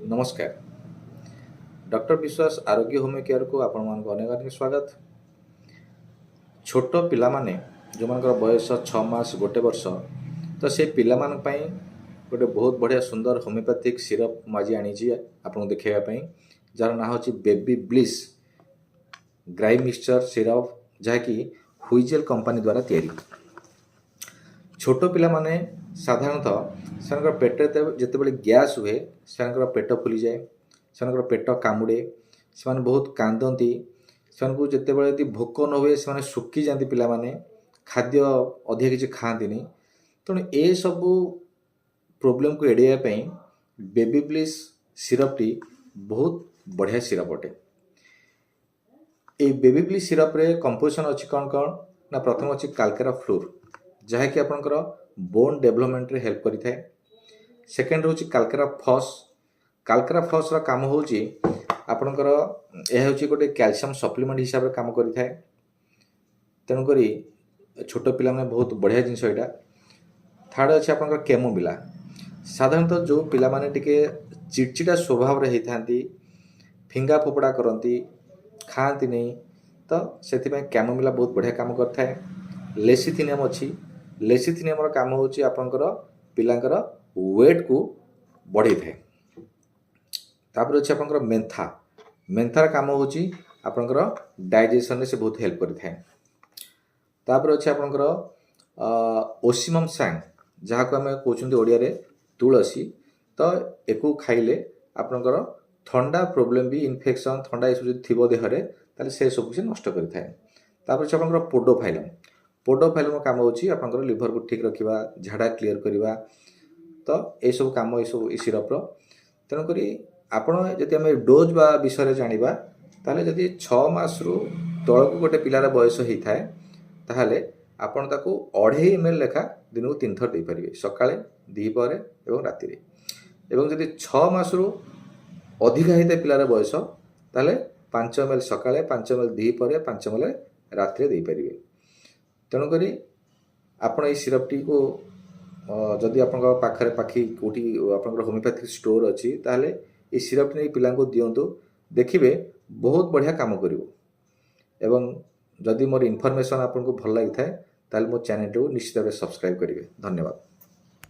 नमस्कार। डॉक्टर विश्वास आरोग्य होम केयर को आपण मान अनेक अनेक स्वागत। छोट पिला माने जो मान बयस 6 मास गोटे वर्ष तो से पिला मान पई गोटे बहुत बढ़िया सुंदर होमियोपैथिक सिरप माजी आनी आपको देखा जार ना हूँ बेबी ब्लिस ग्राई मिक्सचर सिरप जहाँकि हुइजेल कंपनी द्वारा तैयारी। छोट पिला माने साधारणतः से पेट जिते गैस हुए से पेट फुली जाए, से पेट कामुड़े, से बहुत कांदती, से जिते भोक न हुए से सुखी जाती पिला माने खाद्य अधिक किसी खाती। तेणु ये सबू प्रोब्लेम को एड़ाई बेबी ब्लिस सिरपटी बहुत बढ़िया सिरप अटे। ये बेबी ब्लिस सिरप रे कंपोजिशन अच्छी कौन कौन ना प्रथम अच्छी काल्केरा फ्लोर जहाँकि आपंकर बोन डेभलपमेंट रे हेल्प करि थाए। सेकेंड रोची काल्केरा फॉस। काल्केरा फॉस रा काम होची आपंकर यह होची गोटे कैल्शियम सप्लीमेंट हिसाब रे काम करि थाए। तेणु करी छोट पिला माने बहुत बढ़िया जिनस एटा। थर्ड अच्छे आपंकर कैमोमिला। साधारणतः जो पिला माने टिके चिड़चिड़ा स्वभाव रे हेथांती, फिंगा फोपड़ा करती, खाती नहीं, तो से कैमोमिला बहुत बढ़िया काम करता। लेसिथिनियम अच्छी। लेसिथिनियम काम होची आपंकर पिलांकर वेट को बढ़े थाए। तापर अच्छे आपंकर मेंथा। मेंथार काम होची आपंकर डाइजेशन रे से बहुत हेल्प करि थाए। तापर अच्छे आपंकर ओसिमम सांग जहाँ को आम कहते ओडिया रे तुलसी। तो एको खाइले आपंकर ठंडा प्रोब्लेम भी इन्फेक्शन ठंडा ये सब थी देहरे ताले से सब किसी नष्ट करि थाए। तापर अच्छे आपंकर पोडोफाइलम। पोडोफाइलम काम होची आपंकर लिवर को ठीक रखिबा, झाड़ा क्लियर करिबा। तो ये सब काम ये सब सिरप रो। तेणु करी आपण जदि आम डोज बा विषय जानिबा ताले जदि 6 मास रु तळको गोटे पिलार बयस होई थाए ताहले आपण ताको 2.5 ml लेखा दिन को 3 थर दे परिबे, सकाळे, दीपहरे एवं राति रे। एवं जदि 6 मास रु अधिक होता पिलार बयस ताहले 5 ml सकाळे, 5 ml दीपहरे, 5 ml राति रे दे परिबे। तेणु करी आपण ये सिरपटी को जदि आप पाखे पाखी कौटी आप होमियोपैथिक स्टोर अच्छी ताहले ये सिरप नहीं पिला दिंतु, देखिए बहुत बढ़िया काम करिवो। एवं जदि मोर इनफॉरमेशन आपको भल लगी थाए ताहले मो चैनल को निश्चित भाव सब्सक्राइब करेंगे। धन्यवाद।